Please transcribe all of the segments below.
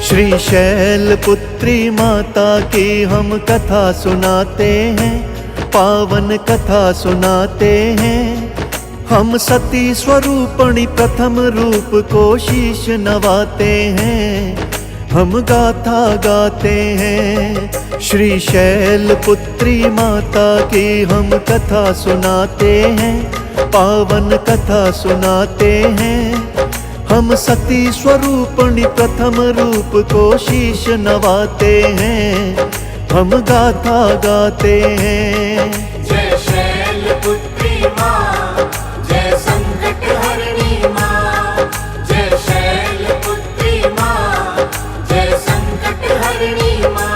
श्री शैलपुत्री माता की हम कथा सुनाते हैं, पावन कथा सुनाते हैं। हम सती स्वरूपणी प्रथम रूप को शीश नवाते हैं, हम गाथा गाते हैं। श्री शैलपुत्री माता की हम कथा सुनाते हैं, पावन कथा सुनाते हैं। हम सती स्वरूपणी प्रथम रूप को शीश नवाते हैं, हम गाथा गाते हैं। जय शैलपुत्री माँ, जय संकट हरणी माँ। जय शैलपुत्री माँ, जय संकट हरणी माँ।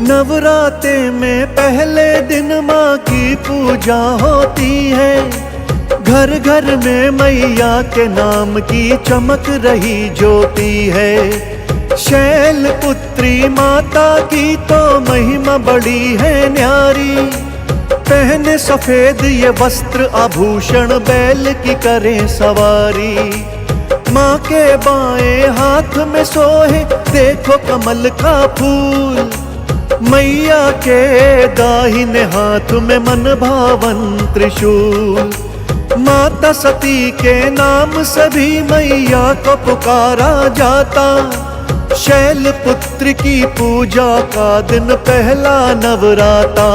नवराते में पहले दिन माँ की पूजा होती है। घर घर में मैया के नाम की चमक रही ज्योति है। शैलपुत्री माता की तो महिमा बड़ी है न्यारी। पहने सफेद ये वस्त्र आभूषण, बैल की करें सवारी। माँ के बाएं हाथ में सोहे देखो कमल का फूल। मैया के दाहिने हाथ में मन भावन त्रिशूल। माता सती के नाम से भी मैया को पुकारा जाता। शैलपुत्री की पूजा का दिन पहला नवराता।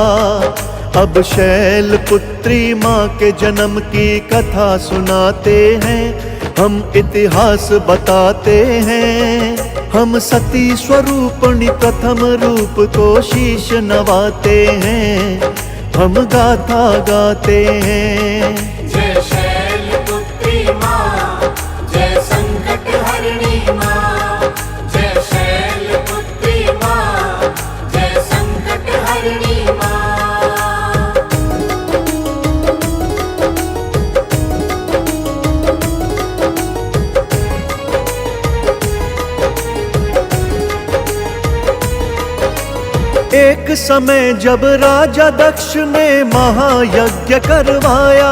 अब शैलपुत्री माँ के जन्म की कथा सुनाते हैं, हम इतिहास बताते हैं। हम सती स्वरूपणी प्रथम रूप को शीश नवाते हैं, हम गाथा गाते हैं। जय शैलपुत्री माँ, जय संकट हरणी माँ। जय शैलपुत्री माँ, जय संकट हरणी माँ। एक समय जब राजा दक्ष ने महायज्ञ करवाया,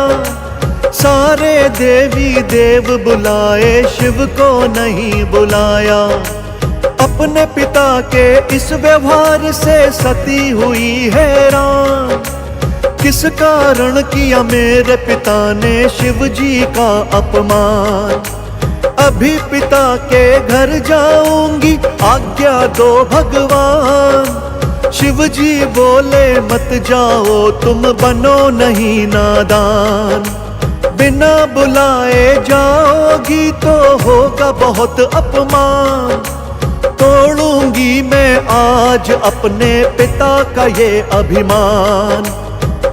सारे देवी देव बुलाए, शिव को नहीं बुलाया। अपने पिता के इस व्यवहार से सती हुई हैरान। किस कारण किया मेरे पिता ने शिव जी का अपमान। अभी पिता के घर जाऊंगी, आज्ञा दो भगवान। शिव जी बोले मत जाओ, तुम बनो नहीं नादान। बिना बुलाए जाओगी तो होगा बहुत अपमान। तोड़ूंगी मैं आज अपने पिता का ये अभिमान।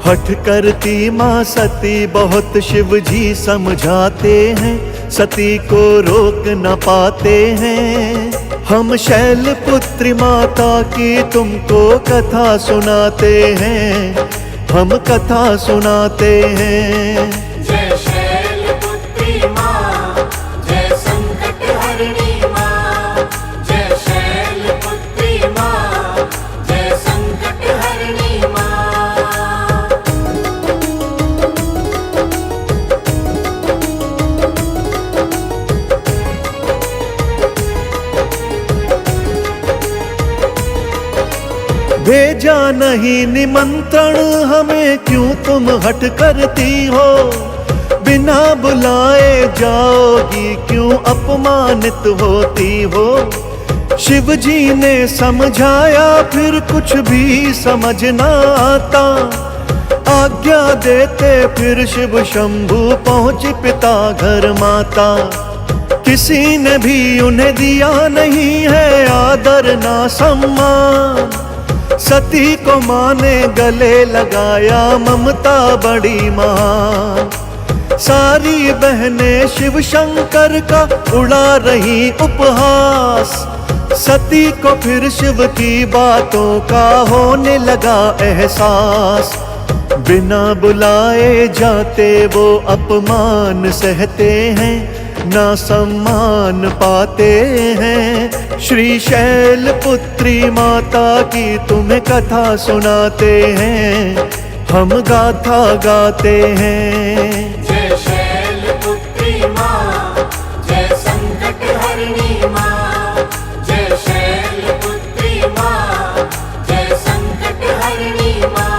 हठ करती माँ सती बहुत शिव जी समझाते हैं, सती को रोक न पाते हैं। हम शैलपुत्री माता की तुमको कथा सुनाते हैं, हम कथा सुनाते हैं। जय शैलपुत्री माँ, जय संकट हरणी माँ। जय शैलपुत्री माँ, जय संकट हरणी माँ। भेजा नहीं निमंत्रण हमें, क्यों तुम हट करती हो। बिना बुलाए जाओगी, क्यों अपमानित होती हो। शिव जी ने समझाया फिर कुछ भी समझ न आता। आज्ञा देते फिर शिव शंभु पहुँच पिता घर माता। किसी ने भी उन्हें दिया नहीं है आदर ना सम्मान। सती को माँ ने गले लगाया, ममता बड़ी महान। सारी बहनें शिव शंकर का उड़ा रही उपहास। सती को फिर शिव की बातों का होने लगा एहसास। बिना बुलाए जाते वो अपमान सहते हैं, ना सम्मान पाते हैं। श्री शैल पुत्री माता की तुम्हें कथा सुनाते हैं, हम गाथा गाते हैं। जय शैलपुत्री माँ, जय संकट हरिणी माँ। जय शैलपुत्री माँ, जय संकट हरिणी माँ।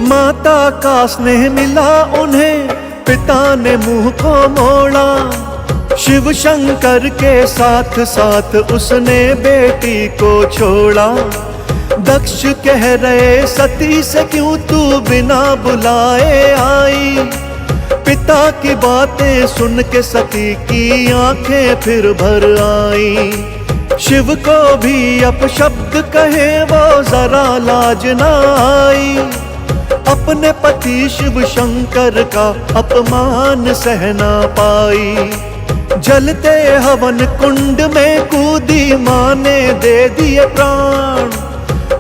माता का स्नेह मिला उन्हें, पिता ने मुंह को मोड़ा। शिव शंकर के साथ साथ उसने बेटी को छोड़ा। दक्ष कह रहे सती से क्यों तू बिना बुलाए आई। पिता की बातें सुन के सती की आंखें फिर भर आई। शिव को भी अपशब्द कहे वो जरा लाज ना आई। अपने पति शिव शंकर का अपमान सहना पाई। जलते हवन कुंड में कूदी माँ ने दे दिए प्राण।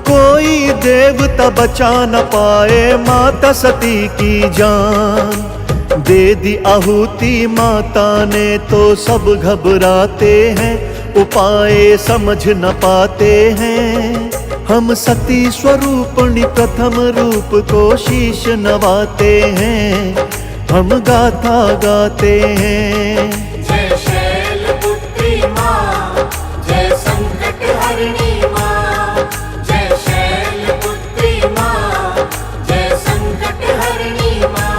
कोई देवता बचा न पाए माता सती की जान। दे दी आहुति माता ने तो सब घबराते हैं, उपाय समझ न पाते हैं। हम सती स्वरूपणी प्रथम रूप को शीश नवाते हैं, हम गाथा गाते हैं। जय शैलपुत्री माँ, जय संकट हरिणी माँ। जय शैलपुत्री माँ, जय संकट हरिणी माँ।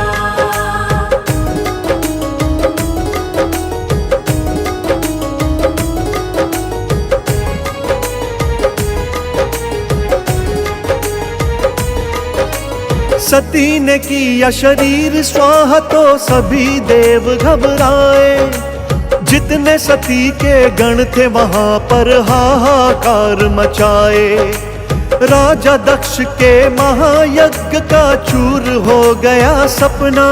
सती ने किया शरीर स्वाहा तो सभी देव घबराए। जितने सती के गण थे वहां पर हाहाकार मचाए। राजा दक्ष के महायज्ञ का चूर हो गया सपना।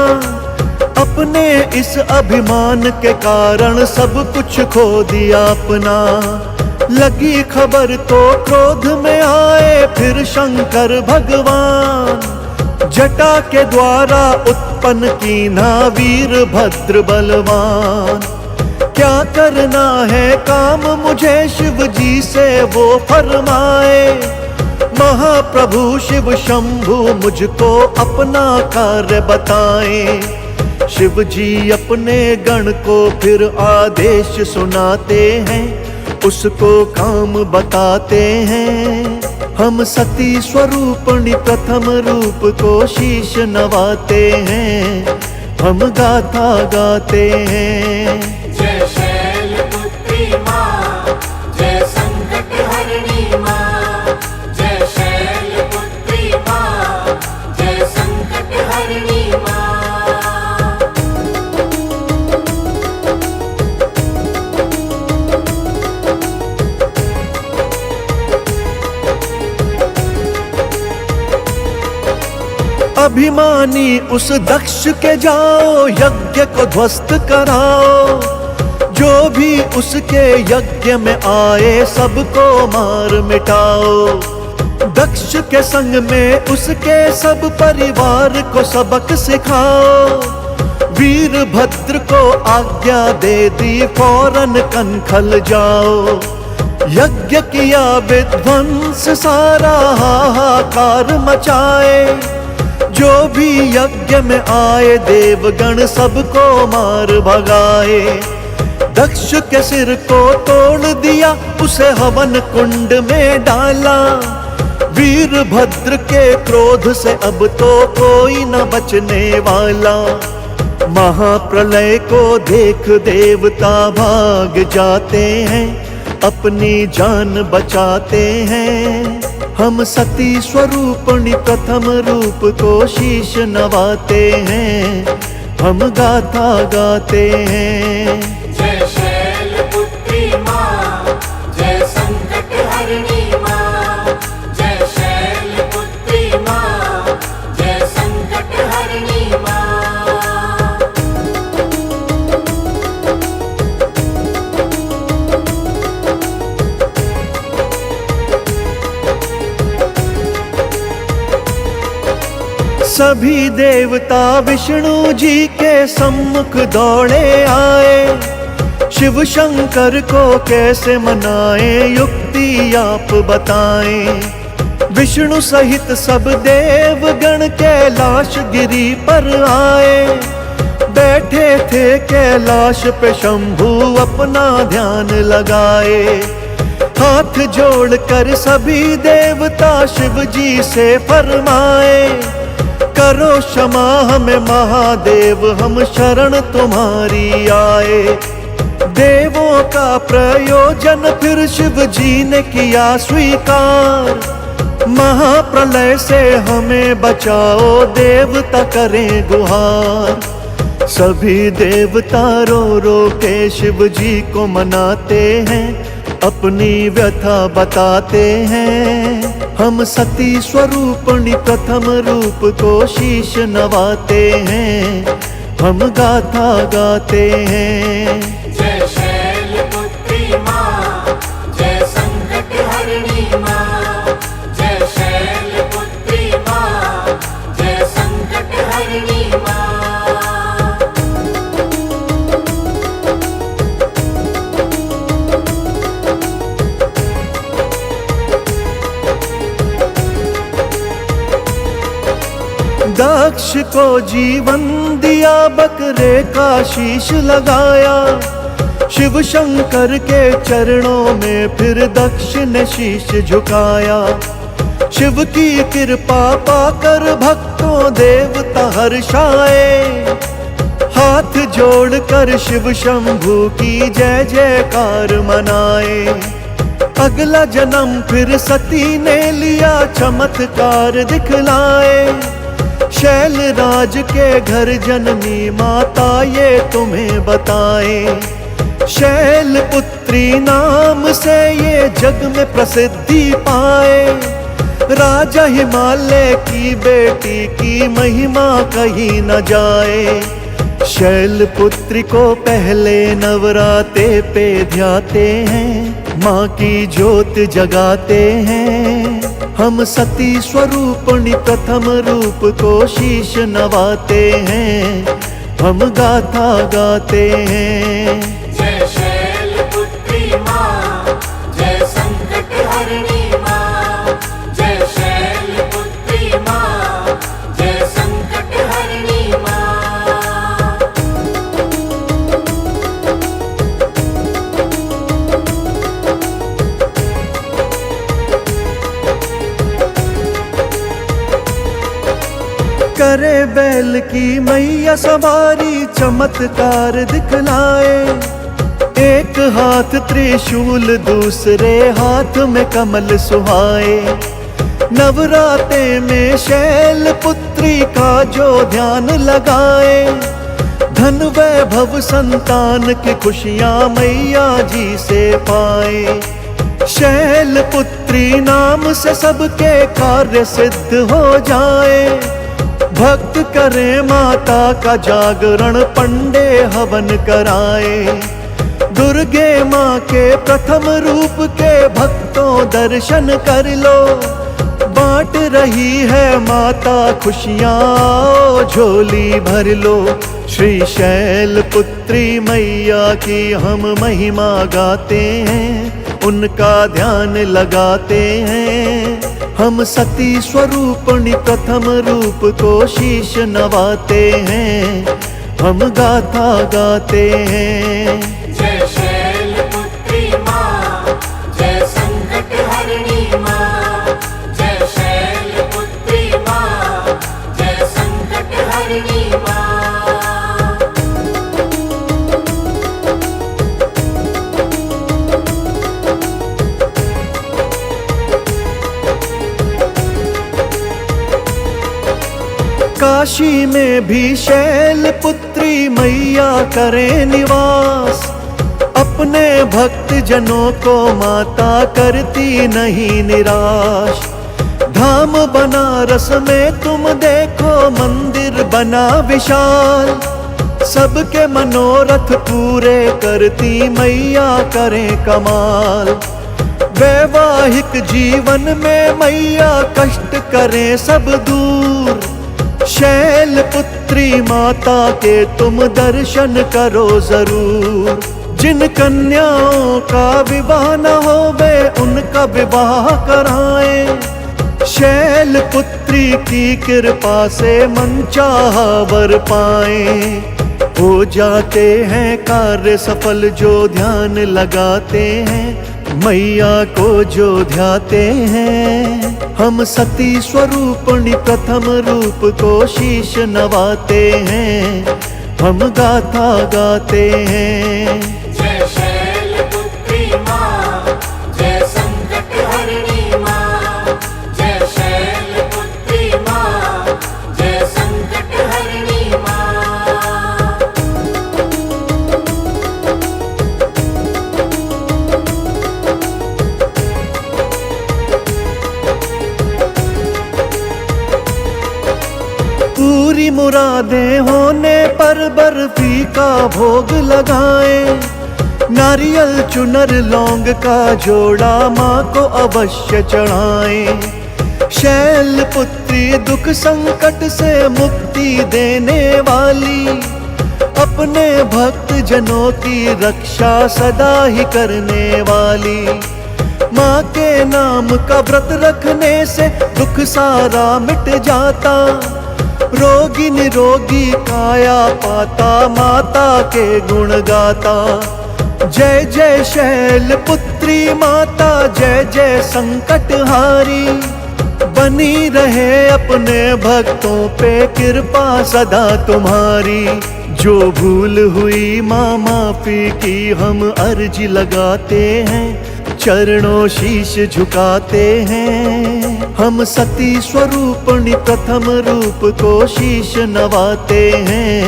अपने इस अभिमान के कारण सब कुछ खो दिया अपना। लगी खबर तो क्रोध में आए फिर शंकर भगवान। जटा के द्वारा उत्पन्न की ना वीर भद्र बलवान। क्या करना है काम मुझे शिव जी से वो फरमाए। महाप्रभु शिव शंभु मुझको अपना कार्य बताएं। शिव जी अपने गण को फिर आदेश सुनाते हैं, उसको काम बताते हैं। हम सती स्वरूपणी प्रथम रूप को शीश नवाते हैं, हम गाथा गाते हैं। जय शैलपुत्री माँ, जय संकट हरिणी माँ। जय शैलपुत्री माँ, जय संकट हरिणी माँ। अभिमानी उस दक्ष के जाओ, यज्ञ को ध्वस्त कराओ। जो भी उसके यज्ञ में आए सबको मार मिटाओ। दक्ष के संग में उसके सब परिवार को सबक सिखाओ। वीरभद्र को आज्ञा दे दी फौरन कनखल जाओ। यज्ञ किया विध्वंस सारा हाहाकार मचाए। जो भी यज्ञ में आए देवगण सबको मार भगाए। दक्ष के सिर को तोड़ दिया, उसे हवन कुंड में डाला। वीरभद्र के क्रोध से अब तो कोई न बचने वाला। महाप्रलय को देख देवता भाग जाते हैं, अपनी जान बचाते हैं। हम सती स्वरूपणी प्रथम रूप को शीश नवाते हैं, हम गाथा गाते हैं। जय शैलपुत्री माँ, जय संकट हरिणी माँ। जय शैलपुत्री माँ, जय संकट हरिणी माँ। सभी देवता विष्णु जी के सम्मुख दौड़े आए। शिव शंकर को कैसे मनाए युक्ति आप बताएं। विष्णु सहित सब देवगण कैलाश गिरी पर आए। बैठे थे कैलाश पे शंभू अपना ध्यान लगाए। हाथ जोड़कर सभी देवता शिव जी से फरमाए, करो क्षमा हमें महादेव, हम शरण तुम्हारी आए। देवों का प्रयोजन फिर शिव जी ने किया स्वीकार। महाप्रलय से हमें बचाओ देवता करें गुहार। सभी देवता रो रो के शिव जी को मनाते हैं, अपनी व्यथा बताते हैं। हम सती स्वरूपणी प्रथम रूप को शीश नवाते हैं, हम गाथा गाते हैं। जय शैलपुत्री माँ, जय संकट हरिणी माँ। जय शैलपुत्री माँ, जय संकट हरिणी माँ। दक्ष को जीवन दिया, बकरे का शीश लगाया। शिव शंकर के चरणों में फिर दक्ष ने शीश झुकाया। शिव की कृपा पाकर भक्तों देवता हर्षाए। हाथ जोड़कर शिव शंभू की जय जयकार मनाए। अगला जन्म फिर सती ने लिया, चमत्कार दिखलाए। शैल राज के घर जननी माता ये तुम्हें बताए। शैल पुत्री नाम से ये जग में प्रसिद्धि पाए। राजा हिमालय की बेटी की महिमा कहीं न जाए। शैल पुत्री को पहले नवराते पे ध्याते हैं, माँ की ज्योत जगाते हैं। हम सती स्वरूपणी प्रथम रूप को शीश नवाते हैं, हम गाथा गाते हैं। जय शैलपुत्री माँ, जय संकट हरिणी माँ। जय शैलपुत्री माँ, जय संकट हरिणी माँ। करे बैल की मैया सवारी, चमत्कार दिखलाए। एक हाथ त्रिशूल, दूसरे हाथ में कमल सुहाए। नवराते में शैल पुत्री का जो ध्यान लगाए। धन वैभव संतान की खुशियां मैया जी से पाए। शैल पुत्री नाम से सबके कार्य सिद्ध हो जाए। भक्त करे माता का जागरण, पंडे हवन कराए। दुर्गे माँ के प्रथम रूप के भक्तों दर्शन कर लो। बांट रही है माता खुशियाँ, झोली भर लो। श्री शैल पुत्री मैया की हम महिमा गाते हैं, उनका ध्यान लगाते हैं। हम सती स्वरूपणी प्रथम रूप को शीश नवाते हैं, हम गाथा गाते हैं। जय शैलपुत्री माँ, जय संकट हरिणी माँ। जय शैलपुत्री माँ, जय संकट हरिणी माँ। काशी में भी शैल पुत्री मैया करे निवास। अपने भक्त जनों को माता करती नहीं निराश। धाम बनारस में तुम देखो मंदिर बना विशाल। सबके मनोरथ पूरे करती मैया करें कमाल। वैवाहिक जीवन में मैया कष्ट करें सब दूर। शैलपुत्री माता के तुम दर्शन करो जरूर। जिन कन्याओं का विवाह न होवे उनका विवाह कराएं। शैलपुत्री की कृपा से मनचाहा वर पाएं। हो जाते हैं कार्य सफल जो ध्यान लगाते हैं, मैया को जो ध्याते हैं। हम सती स्वरूपणी प्रथम रूप को शीश नवाते हैं, हम गाथा गाते हैं। जय शैलपुत्री माँ, जय संकट हरिणी माँ। जय शैलपुत्री माँ, जय संकट हरिणी माँ। पूरी मुरादें होने पर बर्फी का भोग लगाएं। नारियल चुनर लौंग का जोड़ा माँ को अवश्य चढ़ाएं। शैलपुत्री दुख संकट से मुक्ति देने वाली, अपने भक्त जनों की रक्षा सदा ही करने वाली। माँ के नाम का व्रत रखने से दुख सारा मिट जाता। रोगी निरोगी काया पाता, माता के गुण गाता। जय जय शैलपुत्री माता, जय जय संकटहारी। बनी रहे अपने भक्तों पे कृपा सदा तुम्हारी। जो भूल हुई माँ माफी की हम अर्जी लगाते हैं, चरणों शीश झुकाते हैं। हम सती स्वरूपणी प्रथम रूप को शीश नवाते हैं,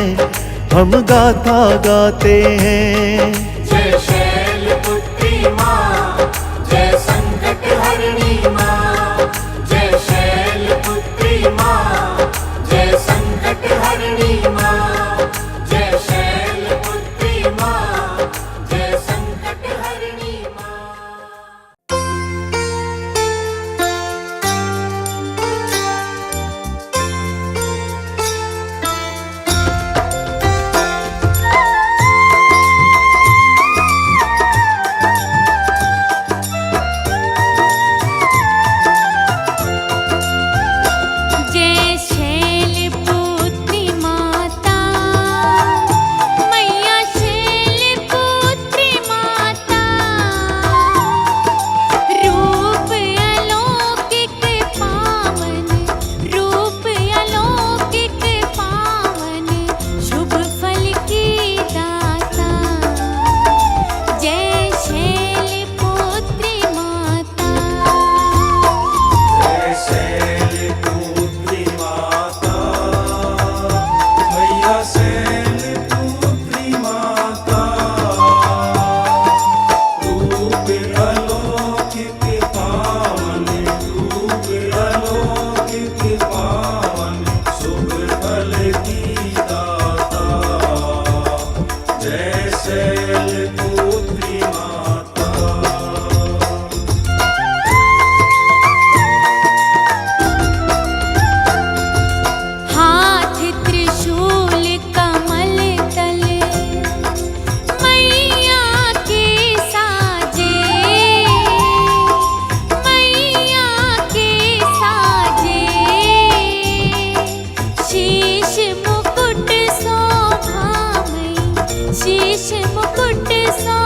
हम गाथा गाते हैं। जय शैलपुत्री माँ, जय संकट हरिणी माँ। जय शैलपुत्री माँ, जय संकट हरिणी माँ। जय शैलपुत्री माँ, जय संकट हरिणी माँ। जय शैलपुत्री माता, मैया शैलपुत्री माता। रूप अलौकिक पावन, रूप अलौकिक पावन, शुभ फल की दाता। जय शैलपुत्री माता। जय शैलपुत्री माता, मैया शैलपुत्री माता। रूप अलौकिक पावन, रूप अलौकिक पावन, शुभ फल की दाता। जय शैलपुत्री माता। हाथ त्रिशूल कमल तल, मैया के साजे, मैया के साजे। शीश मुकुट शोभामयी, शीश मुकुट शोभामयी।